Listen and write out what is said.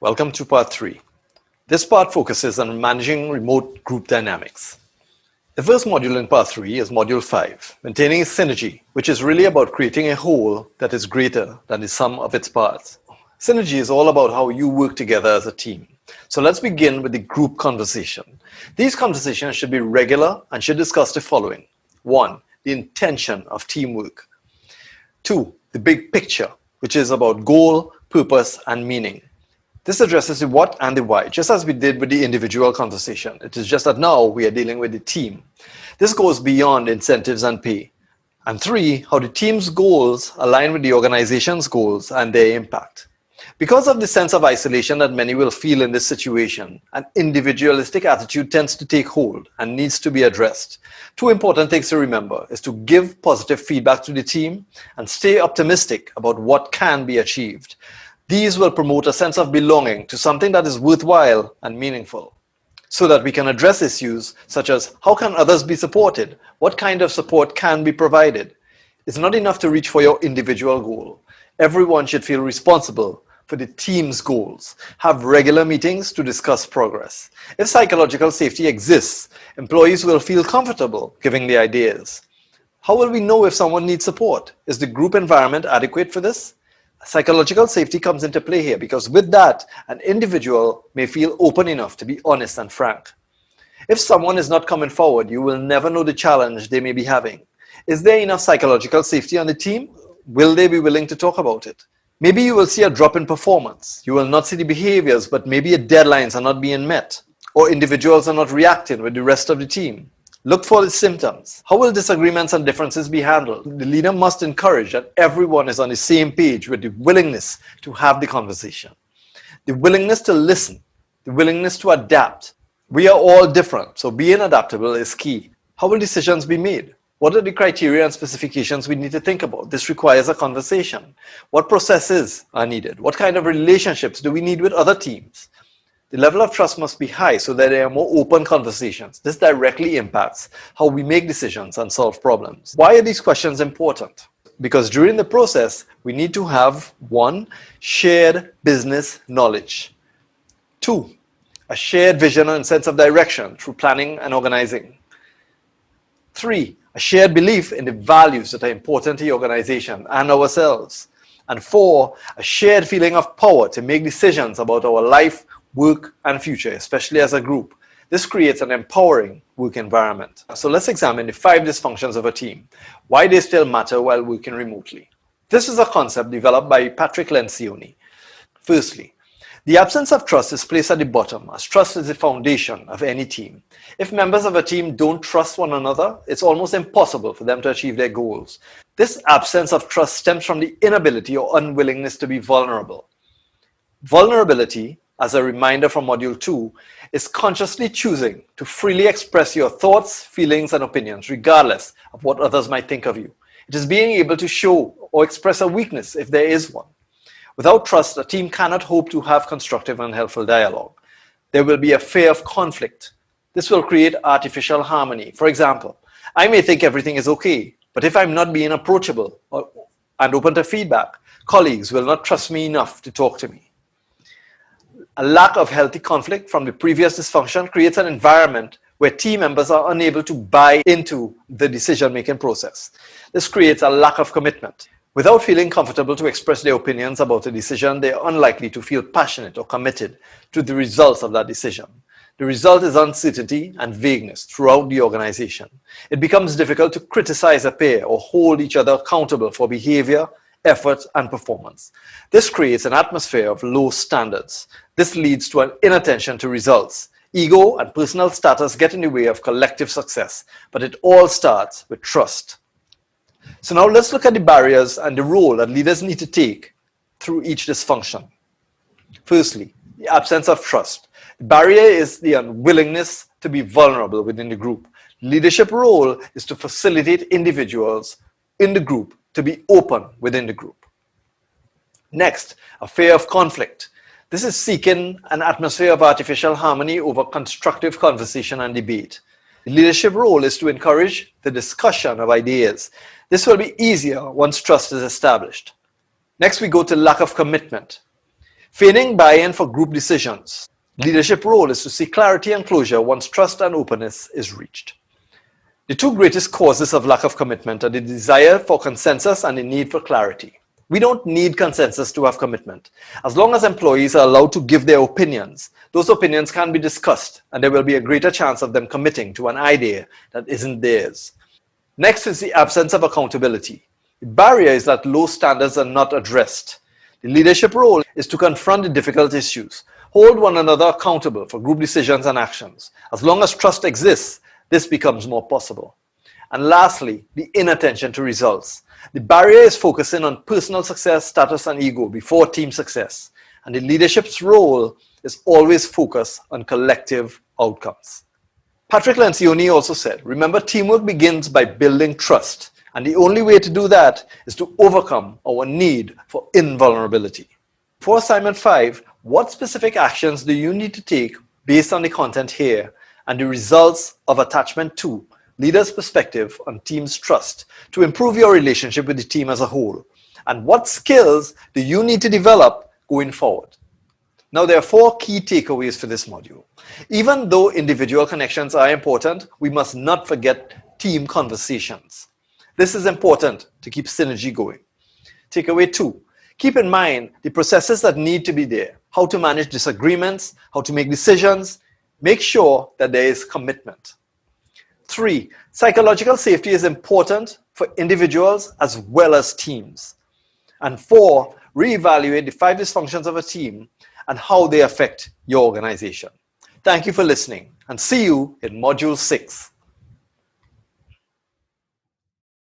Welcome to part 3. This part focuses on managing remote group dynamics. The first module in part 3 is module 5, maintaining synergy, which is really about creating a whole that is greater than the sum of its parts. Synergy is all about how you work together as a team. So let's begin with the group conversation. These conversations should be regular and should discuss the following. 1. The intention of teamwork. 2. The big picture, which is about goal, purpose, and meaning. This addresses the what and the why, just as we did with the individual conversation. It is just that now we are dealing with the team. This goes beyond incentives and pay. And 3, how the team's goals align with the organization's goals and their impact. Because of the sense of isolation that many will feel in this situation, an individualistic attitude tends to take hold and needs to be addressed. 2 important things to remember is to give positive feedback to the team and stay optimistic about what can be achieved. These will promote a sense of belonging to something that is worthwhile and meaningful, so that we can address issues such as how can others be supported? What kind of support can be provided? It's not enough to reach for your individual goal. Everyone should feel responsible for the team's goals. Have regular meetings to discuss progress. If psychological safety exists, employees will feel comfortable giving the ideas. How will we know if someone needs support? Is the group environment adequate for this? Psychological safety comes into play here because with that, an individual may feel open enough to be honest and frank. If someone is not coming forward, you will never know the challenge they may be having. Is there enough psychological safety on the team? Will they be willing to talk about it? Maybe you will see a drop in performance. You will not see the behaviors, but maybe deadlines are not being met, or individuals are not reacting with the rest of the team. Look for the symptoms. How will disagreements and differences be handled? The leader must encourage that everyone is on the same page with the willingness to have the conversation, the willingness to listen, the willingness to adapt. We are all different, so being adaptable is key. How will decisions be made? What are the criteria and specifications we need to think about? This requires a conversation. What processes are needed? What kind of relationships do we need with other teams? The level of trust must be high so that there are more open conversations. This directly impacts how we make decisions and solve problems. Why are these questions important? Because during the process, we need to have 1. Shared business knowledge. 2. A shared vision and sense of direction through planning and organizing. 3. A shared belief in the values that are important to the organization and ourselves. And 4. A shared feeling of power to make decisions about our life, work, and future, especially as a group. This creates an empowering work environment. So let's examine the 5 dysfunctions of a team, why they still matter while working remotely. This is a concept developed by Patrick Lencioni. Firstly, the absence of trust is placed at the bottom, as trust is the foundation of any team. If members of a team don't trust one another, it's almost impossible for them to achieve their goals. This absence of trust stems from the inability or unwillingness to be vulnerable. Vulnerability, as a reminder from Module 2, is consciously choosing to freely express your thoughts, feelings, and opinions, regardless of what others might think of you. It is being able to show or express a weakness if there is one. Without trust, a team cannot hope to have constructive and helpful dialogue. There will be a fear of conflict. This will create artificial harmony. For example, I may think everything is okay, but if I'm not being approachable and open to feedback, colleagues will not trust me enough to talk to me. A lack of healthy conflict from the previous dysfunction creates an environment where team members are unable to buy into the decision-making process. This creates a lack of commitment. Without feeling comfortable to express their opinions about a decision, they are unlikely to feel passionate or committed to the results of that decision. The result is uncertainty and vagueness throughout the organization. It becomes difficult to criticize a peer or hold each other accountable for behavior, effort, and performance. This creates an atmosphere of low standards. This leads to an inattention to results. Ego and personal status get in the way of collective success, but it all starts with trust. So now let's look at the barriers and the role that leaders need to take through each dysfunction. Firstly, the absence of trust. The barrier is the unwillingness to be vulnerable within the group. Leadership role is to facilitate individuals in the group to be open within the group. Next, a fear of conflict. This is seeking an atmosphere of artificial harmony over constructive conversation and debate. The leadership role is to encourage the discussion of ideas. This will be easier once trust is established. Next, we go to lack of commitment. Feigning buy-in for group decisions. Leadership role is to seek clarity and closure once trust and openness is reached. The two greatest causes of lack of commitment are the desire for consensus and the need for clarity. We don't need consensus to have commitment. As long as employees are allowed to give their opinions, those opinions can be discussed and there will be a greater chance of them committing to an idea that isn't theirs. Next is the absence of accountability. The barrier is that low standards are not addressed. The leadership role is to confront the difficult issues, hold one another accountable for group decisions and actions. As long as trust exists, this becomes more possible. And lastly, the inattention to results. The barrier is focusing on personal success, status, and ego before team success. And the leadership's role is always focused on collective outcomes. Patrick Lencioni also said, remember, teamwork begins by building trust. And the only way to do that is to overcome our need for invulnerability. For assignment 5, what specific actions do you need to take based on the content here and the results of attachment 2, leader's perspective on team's trust, to improve your relationship with the team as a whole? And what skills do you need to develop going forward? Now, there are 4 key takeaways for this module. Even though individual connections are important, we must not forget team conversations. This is important to keep synergy going. Takeaway 2, keep in mind the processes that need to be there, how to manage disagreements, how to make decisions. Make sure that there is commitment. 3, psychological safety is important for individuals as well as teams. And 4, reevaluate the 5 dysfunctions of a team and how they affect your organization. Thank you for listening and see you in Module 6.